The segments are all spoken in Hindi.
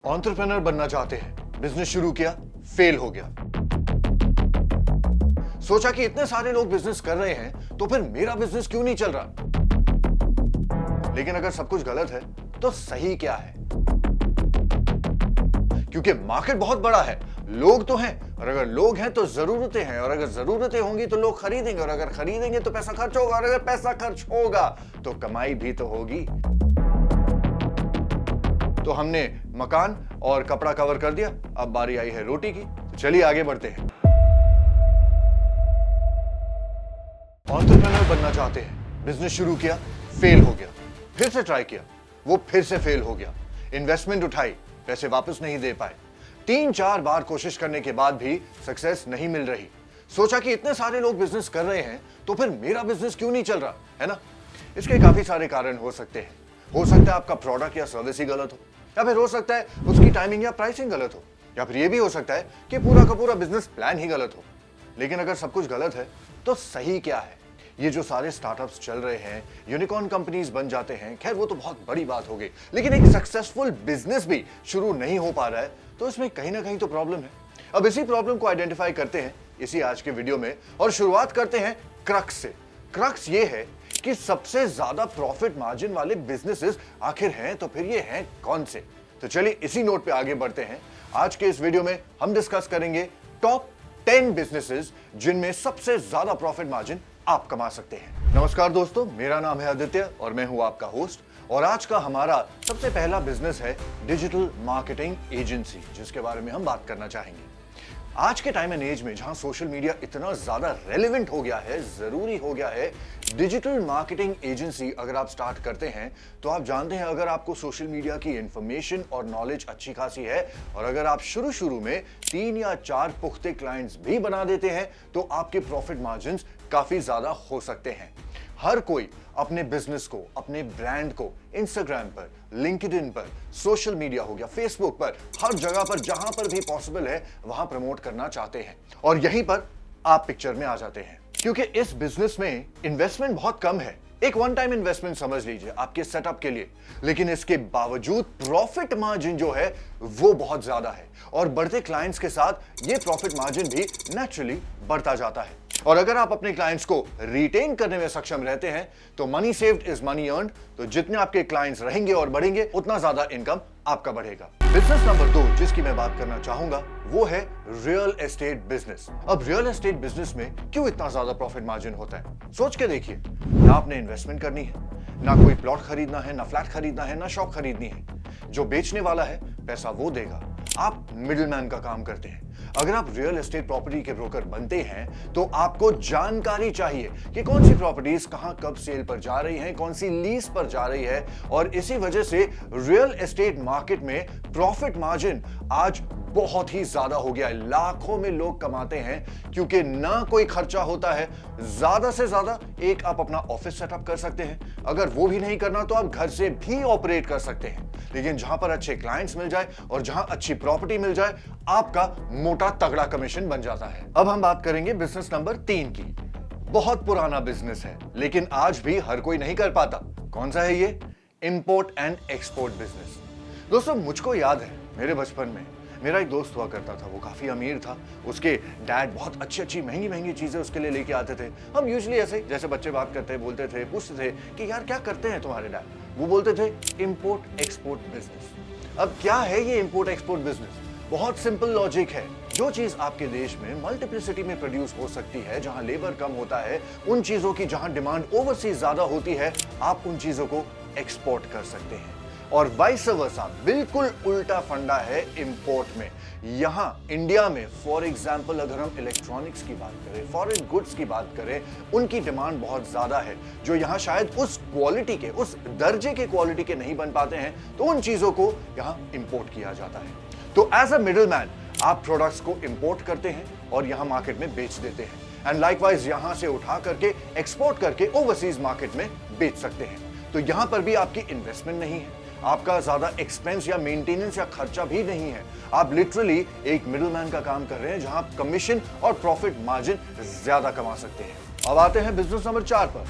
एंटरप्रेन्योर बनना चाहते हैं, बिजनेस शुरू किया, फेल हो गया। सोचा कि इतने सारे लोग बिजनेस कर रहे हैं तो फिर मेरा बिजनेस क्यों नहीं चल रहा। लेकिन अगर सब कुछ गलत है तो सही क्या है? क्योंकि मार्केट बहुत बड़ा है, लोग तो हैं, और अगर लोग हैं तो जरूरतें हैं, और अगर जरूरतें होंगी तो लोग खरीदेंगे, और अगर खरीदेंगे तो पैसा खर्च होगा, और अगर पैसा खर्च होगा तो कमाई भी तो होगी। तो हमने मकान और कपड़ा कवर कर दिया, अब बारी आई है रोटी की। तो चलिए आगे बढ़ते हैं। एंटरप्रेन्योर बनना चाहते हैं, बिजनेस शुरू किया, फेल हो गया, फिर से ट्राई किया, वो फिर से फेल हो गया। इन्वेस्टमेंट उठाई, पैसे वापस नहीं दे पाए। 3-4 बार कोशिश करने के बाद भी सक्सेस नहीं मिल रही। सोचा कि इतने सारे लोग बिजनेस कर रहे हैं तो फिर मेरा बिजनेस क्यों नहीं चल रहा, है ना? इसके काफी सारे कारण हो सकते हैं। हो सकता है आपका प्रोडक्ट या सर्विस ही गलत हो, या फिर हो सकता है उसकी टाइमिंग या प्राइसिंग गलत हो, या फिर यह भी हो सकता है कि पूरा का पूरा बिजनेस प्लान ही गलत हो। लेकिन अगर सब कुछ गलत है तो सही क्या है? ये जो सारे स्टार्टअप्स चल रहे हैं, यूनिकॉर्न कंपनीज बन जाते हैं, खैर वो तो बहुत बड़ी बात हो गई, लेकिन एक सक्सेसफुल बिजनेस भी शुरू नहीं हो पा रहा है, तो इसमें कहीं ना कहीं तो प्रॉब्लम है। अब इसी प्रॉब्लम को आइडेंटिफाई करते हैं इसी आज के वीडियो में, और शुरुआत करते हैं क्रक्स से। क्रक्स ये है कि सबसे ज्यादा प्रॉफिट मार्जिन वाले बिजनेसेस आखिर हैं तो फिर ये हैं कौन से। तो चलिए इसी नोट पे आगे बढ़ते हैं। आज के इस वीडियो में हम डिस्कस करेंगे टॉप 10 बिजनेसेस जिनमें सबसे ज्यादा प्रॉफिट मार्जिन आप कमा सकते हैं। नमस्कार दोस्तों, मेरा नाम है आदित्य और मैं हूं आपका होस्ट। और आज का हमारा सबसे पहला बिजनेस है डिजिटल मार्केटिंग एजेंसी, जिसके बारे में हम बात करना चाहेंगे। आज के टाइम एंड एज में जहां सोशल मीडिया इतना ज्यादा रेलेवेंट हो गया है, जरूरी हो गया है, डिजिटल मार्केटिंग एजेंसी अगर आप स्टार्ट करते हैं तो आप जानते हैं, अगर आपको सोशल मीडिया की इंफॉर्मेशन और नॉलेज अच्छी खासी है, और अगर आप शुरू में 3 या 4 पुख्ते क्लाइंट्स भी बना देते हैं तो आपके प्रॉफिट मार्जिन्स काफी ज्यादा हो सकते हैं। हर कोई अपने बिजनेस को, अपने ब्रांड को इंस्टाग्राम पर, लिंक्डइन पर, सोशल मीडिया हो गया, फेसबुक पर, हर जगह पर जहां पर भी पॉसिबल है वहां प्रमोट करना चाहते हैं। और यहीं पर आप पिक्चर में आ जाते हैं, क्योंकि इस बिजनेस में इन्वेस्टमेंट बहुत कम है। एक वन टाइम इन्वेस्टमेंट समझ लीजिए आपके सेटअप के लिए, लेकिन इसके बावजूद प्रॉफिट मार्जिन जो है वो बहुत ज्यादा है, और बढ़ते क्लाइंट्स के साथ ये प्रॉफिट मार्जिन भी नेचुरली बढ़ता जाता है। और अगर आप अपने क्लाइंट्स को रिटेन करने में सक्षम रहते हैं तो money saved is money earned. तो जितने आपके क्लाइंट्स रहेंगे और बढ़ेंगे उतना ज्यादा इनकम आपका बढ़ेगा। बिजनेस नंबर 2 जिसकी मैं बात करना चाहूंगा वो है रियल एस्टेट बिजनेस। अब रियल एस्टेट बिजनेस में क्यों इतना ज्यादा प्रॉफिट मार्जिन होता है? सोच के देखिए, ना आपने इन्वेस्टमेंट करनी है, ना कोई प्लॉट खरीदना है, ना फ्लैट खरीदना है, ना शॉप खरीदनी है। जो बेचने वाला है पैसा वो देगा, आप मिडिलमैन का काम करते हैं। अगर आप रियल एस्टेट प्रॉपर्टी के ब्रोकर बनते हैं तो आपको जानकारी चाहिए कि कौन सी प्रॉपर्टीज कहां कब सेल पर जा रही हैं, कौन सी लीज पर जा रही है। और इसी वजह से रियल एस्टेट मार्केट में प्रॉफिट मार्जिन आज बहुत ही ज्यादा हो गया है। लाखों में लोग कमाते हैं, क्योंकि ना कोई खर्चा होता है। ज्यादा से ज्यादा एक आप अपना ऑफिस सेटअप कर सकते हैं, अगर वो भी नहीं करना तो आप घर से भी ऑपरेट कर सकते हैं। लेकिन जहां पर अच्छे क्लाइंट्स मिल जाए और जहां अच्छी प्रॉपर्टी मिल जाए, आपका मोटा तगड़ा कमीशन बन जाता है। अब हम बात करेंगे बिजनेस नंबर 3 की। बहुत पुराना बिजनेस है, लेकिन आज भी हर कोई नहीं कर पाता। कौन सा है ये? Import and export business. दोस्तों, मुझको याद है मेरे बचपन में मेरा एक दोस्त हुआ करता था, वो काफी अमीर था। उसके डैड बहुत अच्छी महंगी चीजें उसके लिए लेके आते थे। हम यूजुअली ऐसे जैसे बच्चे बात करते बोलते थे, पूछते थे कि यार क्या करते हैं तुम्हारे डैड? वो बोलते थे इंपोर्ट एक्सपोर्ट बिजनेस। अब क्या है ये इंपोर्ट एक्सपोर्ट बिजनेस? बहुत सिंपल लॉजिक है। जो चीज आपके देश में मल्टीप्लिसिटी में प्रोड्यूस हो सकती है, जहां लेबर कम होता है, उन चीजों की जहां डिमांड ओवरसीज ज्यादा होती है, आप उन चीजों को एक्सपोर्ट कर सकते हैं। और वाइस वर्सा, बिल्कुल उल्टा फंडा है इंपोर्ट में। यहां इंडिया में फॉर एग्जांपल अगर हम इलेक्ट्रॉनिक्स की बात करें, फॉरेन गुड्स की बात करें, उनकी डिमांड बहुत ज्यादा है, जो यहां शायद उस क्वालिटी के, उस दर्जे के क्वालिटी के नहीं बन पाते हैं, तो उन चीजों को यहां इंपोर्ट किया जाता है। तो एज अ मिडिलमैन आप प्रोडक्ट्स को इंपोर्ट करते हैं और यहां मार्केट में बेच देते हैं, एंड लाइकवाइज यहां से उठा करके एक्सपोर्ट करके ओवरसीज मार्केट में बेच सकते हैं। तो यहां पर भी आपकी इन्वेस्टमेंट नहीं है, आपका ज्यादा एक्सपेंस या मेंटेनेंस या खर्चा भी नहीं है। आप लिटरली एक मिडिलमैन का काम कर रहे हैं, जहां आप कमीशन और प्रॉफिट मार्जिन ज्यादा कमा सकते हैं। अब आते हैं बिजनेस नंबर 4 पर,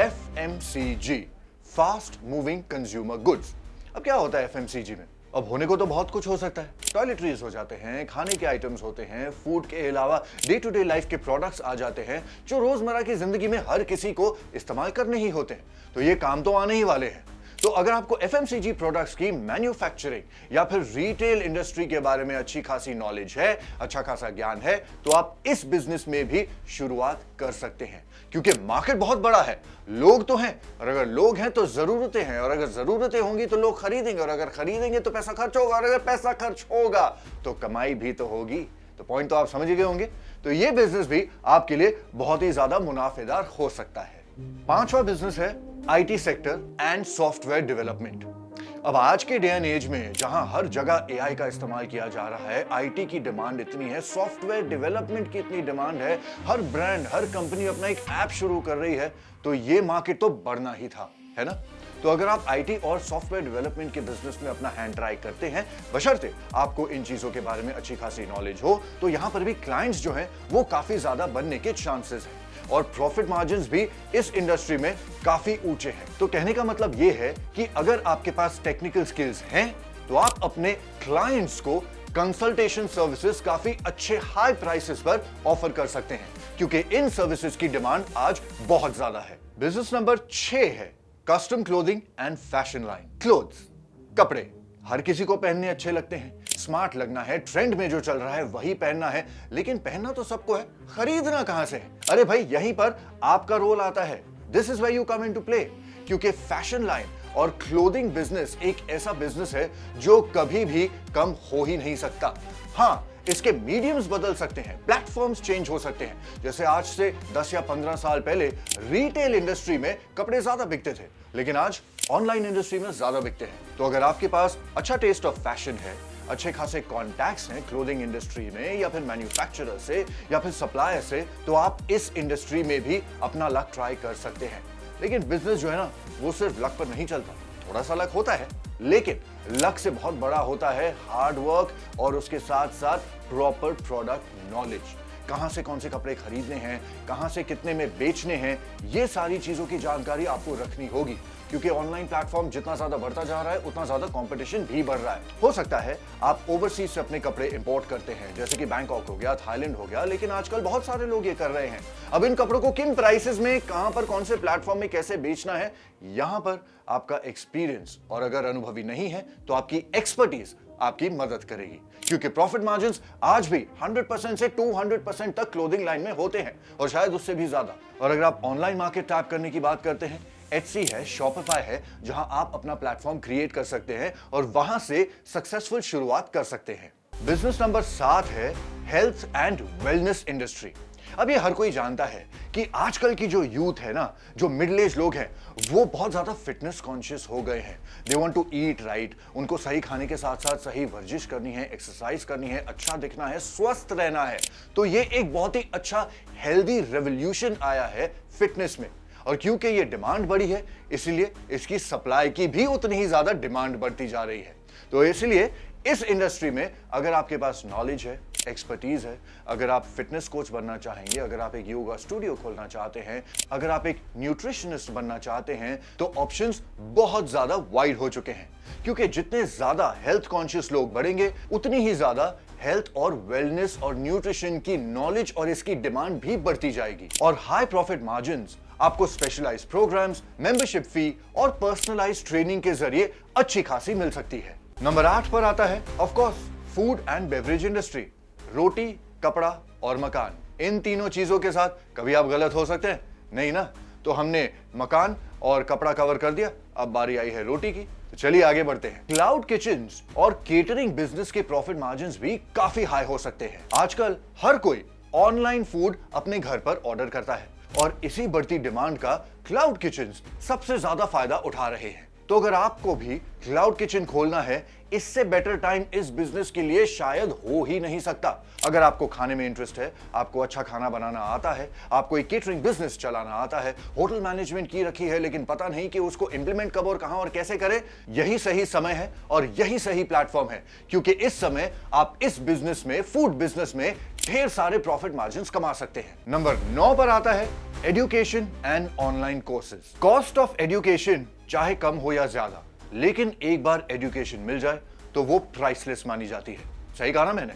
FMCG, fast moving consumer goods. अब क्या होता है FMCG में? अब होने को तो बहुत कुछ हो सकता है, टॉयलेटरीज हो जाते हैं, खाने के आइटम्स होते हैं, फूड के अलावा डे टू डे लाइफ के प्रोडक्ट्स आ जाते हैं जो रोजमर्रा की जिंदगी में हर किसी को इस्तेमाल करने ही होते हैं। तो ये काम तो आने ही वाले हैं। तो अगर आपको एफएमसीजी प्रोडक्ट्स की मैन्युफैक्चरिंग या फिर रिटेल इंडस्ट्री के बारे में अच्छी खासी नॉलेज है, अच्छा खासा ज्ञान है, तो आप इस बिजनेस में भी शुरुआत कर सकते हैं, क्योंकि मार्केट बहुत बड़ा है, लोग तो हैं, और अगर लोग हैं तो जरूरतें हैं, और अगर जरूरतें होंगी तो लोग खरीदेंगे, और अगर खरीदेंगे तो पैसा खर्च होगा, और अगर पैसा खर्च होगा तो कमाई भी तो होगी। तो पॉइंट तो आप समझ गए होंगे। तो ये बिजनेस भी आपके लिए बहुत ही ज्यादा मुनाफेदार हो सकता है। पांचवा बिजनेस है IT sector and software development. अब आज के डे एंड एज में जहां हर जगह एआई का इस्तेमाल किया जा रहा है, आईटी की डिमांड इतनी है, सॉफ्टवेयर डेवलपमेंट की इतनी डिमांड है, हर ब्रांड हर कंपनी अपना एक ऐप शुरू कर रही है, तो ये मार्केट तो बढ़ना ही था, है ना। तो अगर आप आईटी और सॉफ्टवेयर डेवलपमेंट के बिजनेस में अपना हैंड ट्राई करते हैं, बशर्ते आपको इन चीजों के बारे में अच्छी खासी नॉलेज हो, तो यहां पर भी क्लाइंट्स जो हैं वो काफी ज्यादा बनने के चांसेस हैं, और प्रॉफिट मार्जिन्स भी इस इंडस्ट्री में काफी ऊंचे हैं। तो कहने का मतलब यह है कि अगर आपके पास टेक्निकल स्किल्स हैं, तो आप अपने क्लाइंट्स को कंसल्टेशन सर्विसेज काफी अच्छे हाई प्राइसेस पर ऑफर कर सकते हैं, क्योंकि इन सर्विसेज की डिमांड आज बहुत ज्यादा है। बिजनेस नंबर 6 है custom clothing and fashion line. Clothes, कपड़े हर किसी को पहनने अच्छे लगते हैं, स्मार्ट लगना है, ट्रेंड में जो चल रहा है वही पहनना है, लेकिन पहनना तो सबको है, खरीदना कहां से है? अरे भाई, यहीं पर आपका रोल आता है। This is where you come into play, क्योंकि फैशन लाइन और क्लोथिंग बिजनेस एक ऐसा बिजनेस है जो कभी भी कम हो ही नहीं सकता। हाँ, इसके मीडियम्स बदल सकते हैं, प्लेटफॉर्म्स चेंज हो सकते हैं। जैसे आज से 10 या 15 साल पहले रिटेल इंडस्ट्री में कपड़े ज्यादा बिकते थे, लेकिन आज ऑनलाइन इंडस्ट्री में ज्यादा बिकते हैं। तो अगर आपके पास अच्छा टेस्ट ऑफ फैशन है, अच्छे खासे कॉन्टैक्ट्स हैं क्लोथिंग इंडस्ट्री में, या फिर मैन्युफैक्चरर से, या फिर सप्लायर से, तो आप इस इंडस्ट्री में भी अपना लक ट्राई कर सकते हैं। लेकिन बिजनेस जो है ना, वो सिर्फ लक पर नहीं चलता, थोड़ा सा लक होता है, लेकिन लक से बहुत बड़ा होता है हार्ड वर्क और उसके साथ साथ प्रॉपर प्रोडक्ट नॉलेज। कहां से कौन से कपड़े खरीदने हैं, कहां से कितने में बेचने हैं, ये सारी चीजों की जानकारी आपको रखनी होगी, क्योंकि ऑनलाइन प्लेटफॉर्म जितना ज्यादा बढ़ता जा रहा है उतना ज्यादा कंपटीशन भी बढ़ रहा है। हो सकता है आप ओवरसीज से अपने कपड़े इंपोर्ट करते हैं, जैसे कि बैंकॉक हो गया, थाईलैंड हो गया, लेकिन आजकल बहुत सारे लोग ये कर रहे हैं। अब इन कपड़ों को किन प्राइसेस में, कहां पर, कौन से प्लेटफॉर्म में कैसे बेचना है, यहां पर आपका एक्सपीरियंस, और अगर अनुभवी नहीं है तो आपकी एक्सपर्टीज आपकी मदद करेगी, क्योंकि प्रॉफिट मार्जिन्स आज भी 100% से 200% तक क्लोथिंग लाइन में होते हैं, और शायद उससे भी ज्यादा। और अगर आप ऑनलाइन मार्केट टैप करने की बात करते हैं, Etsy है, Shopify है, जहां आप अपना प्लेटफॉर्म क्रिएट कर सकते हैं और वहां से सक्सेसफुल शुरुआत कर सकते हैं। बिजनेस नंबर 7 है हेल्थ एंड वेलनेस इंडस्ट्री। अब ये हर कोई जानता है कि आजकल की जो यूथ है ना, जो मिडिल एज लोग हैं, वो बहुत ज्यादा फिटनेस कॉन्शियस हो गए हैं। They want to eat right, उनको सही खाने के साथ साथ सही वर्जिश करनी है, एक्सरसाइज करनी है, अच्छा दिखना है, स्वस्थ रहना है। तो ये एक बहुत ही अच्छा हेल्दी रेवोल्यूशन आया है फिटनेस में, और क्योंकि ये डिमांड बढ़ी है, इसलिए इसकी सप्लाई की भी उतनी ही ज्यादा डिमांड बढ़ती जा रही है। तो इसलिए इस इंडस्ट्री में अगर आपके पास नॉलेज है, एक्सपर्टीज है, अगर आप फिटनेस कोच बनना चाहेंगे, अगर आप एक योगा स्टूडियो खोलना चाहते हैं, अगर आप एक न्यूट्रिशनिस्ट बनना चाहते हैं, तो ऑप्शंस बहुत ज्यादा वाइड हो चुके हैं, क्योंकि जितने ज्यादा हेल्थ कॉन्शियस लोग बढ़ेंगे, उतनी ही ज्यादा हेल्थ और वेलनेस और न्यूट्रिशन की नॉलेज और इसकी डिमांड भी बढ़ती जाएगी। और हाई प्रॉफिट मार्जिन्स आपको स्पेशलाइज्ड प्रोग्राम्स, मेंबरशिप फी और पर्सनलाइज्ड ट्रेनिंग के जरिए अच्छी खासी मिल सकती है। नंबर 8 पर आता है of course food and beverage industry. रोटी, कपड़ा और मकान, इन तीनों चीजों के साथ कभी आप गलत हो सकते हैं? नहीं ना। तो हमने मकान और कपड़ा कवर कर दिया, अब बारी आई है रोटी की। तो चलिए आगे बढ़ते हैं। क्लाउड किचन्स और केटरिंग बिजनेस के प्रॉफिट मार्जिन्स भी काफी हाई हो सकते हैं। आजकल हर कोई ऑनलाइन फूड अपने घर पर ऑर्डर करता है, और इसी बढ़ती डिमांड का क्लाउड किचन्स सबसे ज्यादा फायदा उठा रहे हैं। तो अगर आपको भी क्लाउड किचन खोलना है, इससे बेटर टाइम इस बिजनेस के लिए शायद हो ही नहीं सकता। अगर आपको खाने में इंटरेस्ट है, आपको अच्छा खाना बनाना आता है, आपको एक केटरिंग बिजनेस चलाना आता है, होटल मैनेजमेंट की रखी है, लेकिन पता नहीं कि उसको इंप्लीमेंट कब और कहां और कैसे करें, यही सही समय है और यही सही प्लेटफॉर्म है, क्योंकि इस समय आप इस बिजनेस में, फूड बिजनेस में ढेर सारे प्रॉफिट मार्जिन्स कमा सकते हैं। नंबर 9 पर आता है education and online courses. Cost of education चाहे कम हो या ज्यादा, लेकिन एक बार एजुकेशन मिल जाए तो वो प्राइसलेस मानी जाती है। सही कहा ना मैंने?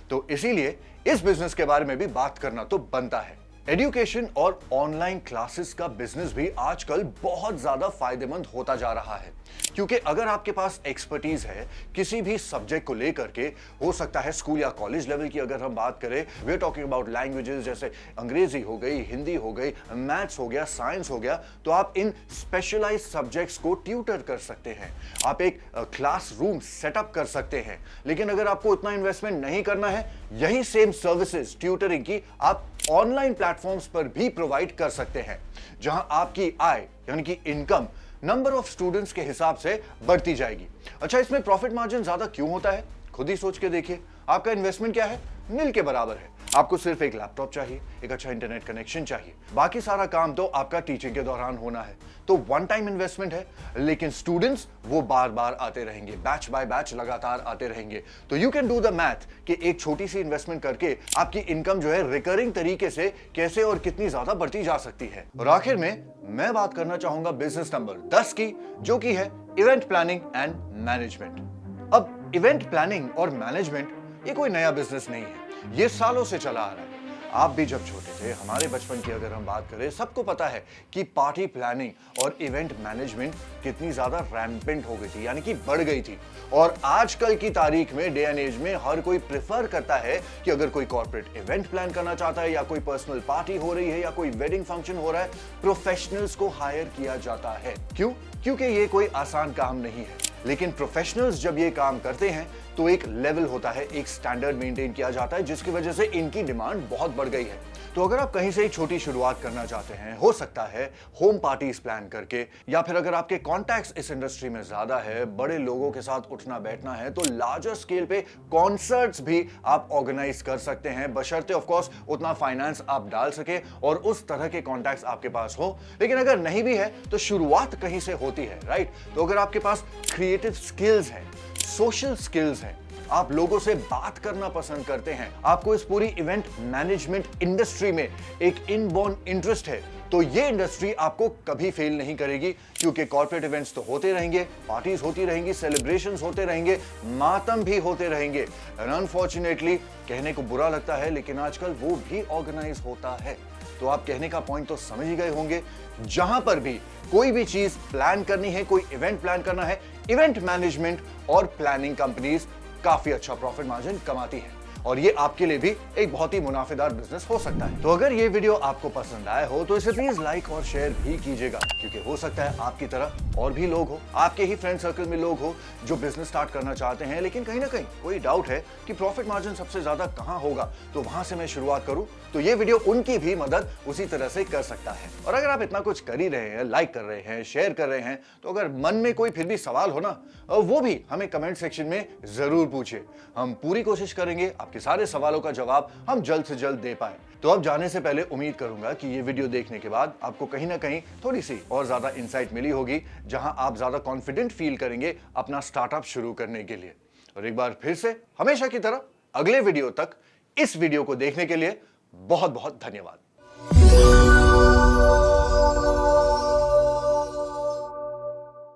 तो इसीलिए इस बिजनेस के बारे में भी बात करना तो बनता है। एजुकेशन और ऑनलाइन क्लासेस का बिजनेस भी आजकल बहुत ज्यादा फायदेमंद होता जा रहा है, क्योंकि अगर आपके पास एक्सपर्टीज है किसी भी सब्जेक्ट को लेकर के, हो सकता है स्कूल या कॉलेज लेवल की अगर हम बात करें, we are talking about languages जैसे अंग्रेजी हो गई, हिंदी हो गई, मैथ्स हो गया, साइंस हो गया, तो आप इन स्पेशलाइज्ड सब्जेक्ट्स को ट्यूटर कर सकते हैं, आप एक क्लासरूम सेटअप कर सकते हैं। लेकिन अगर आपको उतना इन्वेस्टमेंट नहीं करना है, यही सेम सर्विसेज ट्यूटरिंग की आप ऑनलाइन प्लेटफॉर्म्स पर भी प्रोवाइड कर सकते हैं, जहां आपकी आय यानी कि इनकम नंबर ऑफ स्टूडेंट्स के हिसाब से बढ़ती जाएगी। अच्छा, इसमें प्रॉफिट मार्जिन ज्यादा क्यों होता है? खुद ही सोच के देखिए। आपका इन्वेस्टमेंट क्या है? नील के बराबर है। आपको सिर्फ एक लैपटॉप चाहिए, एक अच्छा इंटरनेट कनेक्शन चाहिए, बाकी सारा काम तो आपका टीचिंग के दौरान होना है। तो वन टाइम इन्वेस्टमेंट है, लेकिन स्टूडेंट्स वो बार बार आते रहेंगे, बैच बाय बैच लगातार आते रहेंगे। तो you can do the math कि एक छोटी सी इन्वेस्टमेंट करके आपकी इनकम जो है रिकरिंग तरीके से कैसे और कितनी ज्यादा बढ़ती जा सकती है। और आखिर में मैं बात करना चाहूंगा बिजनेस नंबर 10 की, जो की है इवेंट प्लानिंग एंड मैनेजमेंट। अब इवेंट प्लानिंग और मैनेजमेंट ये कोई नया बिजनेस नहीं है, ये सालों से चला आ रहा है। आप भी जब छोटे थे, हमारे बचपन की अगर हम बात करें, सबको पता है कि पार्टी प्लानिंग और इवेंट मैनेजमेंट कितनी ज्यादा रैम्पेंट हो गई थी, यानी कि बढ़ गई थी। और आजकल की तारीख में, डे एंड एज में, हर कोई प्रेफर करता है कि अगर कोई कॉर्पोरेट इवेंट प्लान करना चाहता है या कोई पर्सनल पार्टी हो रही है या कोई वेडिंग फंक्शन हो रहा है, प्रोफेशनल्स को हायर किया जाता है। क्यों? क्योंकि ये कोई आसान काम नहीं है, लेकिन प्रोफेशनल्स जब ये काम करते हैं तो एक लेवल होता है, एक स्टैंडर्ड मेंटेन किया जाता है, जिसकी वजह से इनकी डिमांड बहुत बढ़ गई है। तो अगर आप कहीं से ही छोटी शुरुआत करना चाहते हैं, हो सकता है होम पार्टीज प्लान करके, या फिर अगर आपके कॉन्टैक्ट्स इस इंडस्ट्री में ज्यादा है, बड़े लोगों के साथ उठना बैठना है, तो लार्जर स्केल पे कॉन्सर्ट्स भी आप ऑर्गेनाइज कर सकते हैं, बशर्ते ऑफ कोर्स उतना फाइनेंस आप डाल सके और उस तरह के कॉन्टैक्ट्स आपके पास हो। लेकिन अगर नहीं भी है तो शुरुआत कहीं से होती है, राइट? तो अगर आपके पास क्रिएटिव स्किल्स है, सोशल स्किल्स है, आप लोगों से बात करना पसंद करते हैं, आपको इस पूरी इवेंट मैनेजमेंट इंडस्ट्री में एक इनबॉर्न इंटरेस्ट है, तो ये इंडस्ट्री आपको कभी फेल नहीं करेगी, क्योंकि कॉर्पोरेट इवेंट्स तो होते रहेंगे, पार्टीज होती रहेंगी, सेलिब्रेशंस होते रहेंगे, मातम भी होते रहेंगे। एंड अनफॉर्चुनेटली, कहने को बुरा लगता है, लेकिन आजकल वो भी ऑर्गेनाइज होता है। तो आप कहने का पॉइंट तो समझ ही गए होंगे। जहां पर भी कोई भी चीज प्लान करनी है, कोई इवेंट प्लान करना है, इवेंट मैनेजमेंट और प्लानिंग कंपनीज काफी अच्छा प्रॉफिट मार्जिन कमाती है, और ये आपके लिए भी एक बहुत ही मुनाफेदार बिजनेस हो सकता है। तो अगर ये वीडियो आपको पसंद आया हो तो इसे प्लीज लाइक और शेयर भी कीजिएगा, क्योंकि हो सकता है आपकी तरह और भी लोग हो, आपके ही फ्रेंड सर्कल में लोग हो जो बिजनेस स्टार्ट करना चाहते हैं, लेकिन कहीं ना कहीं कोई डाउट है कि प्रॉफिट मार्जिन सबसे ज्यादा कहां होगा, तो वहां से मैं शुरुआत करूं, तो ये वीडियो उनकी भी मदद उसी तरह से कर सकता है। और अगर आप इतना कुछ कर ही रहे हैं, लाइक कर रहे हैं, शेयर कर रहे हैं, तो अगर मन में कोई फिर भी सवाल हो ना, वो भी हमें कमेंट सेक्शन में जरूर पूछिए। हम पूरी कोशिश करेंगे आपके सारे सवालों का जवाब हम जल्द से जल्द दे पाए। तो अब जाने से पहले उम्मीद करूंगा कि ये वीडियो देखने के बाद आपको कहीं ना कहीं थोड़ी सी और ज्यादा इंसाइट मिली होगी, जहां आप ज्यादा कॉन्फिडेंट फील करेंगे अपना स्टार्टअप शुरू करने के लिए। और एक बार फिर से हमेशा की तरह अगले वीडियो तक इस वीडियो को देखने के लिए बहुत बहुत धन्यवाद।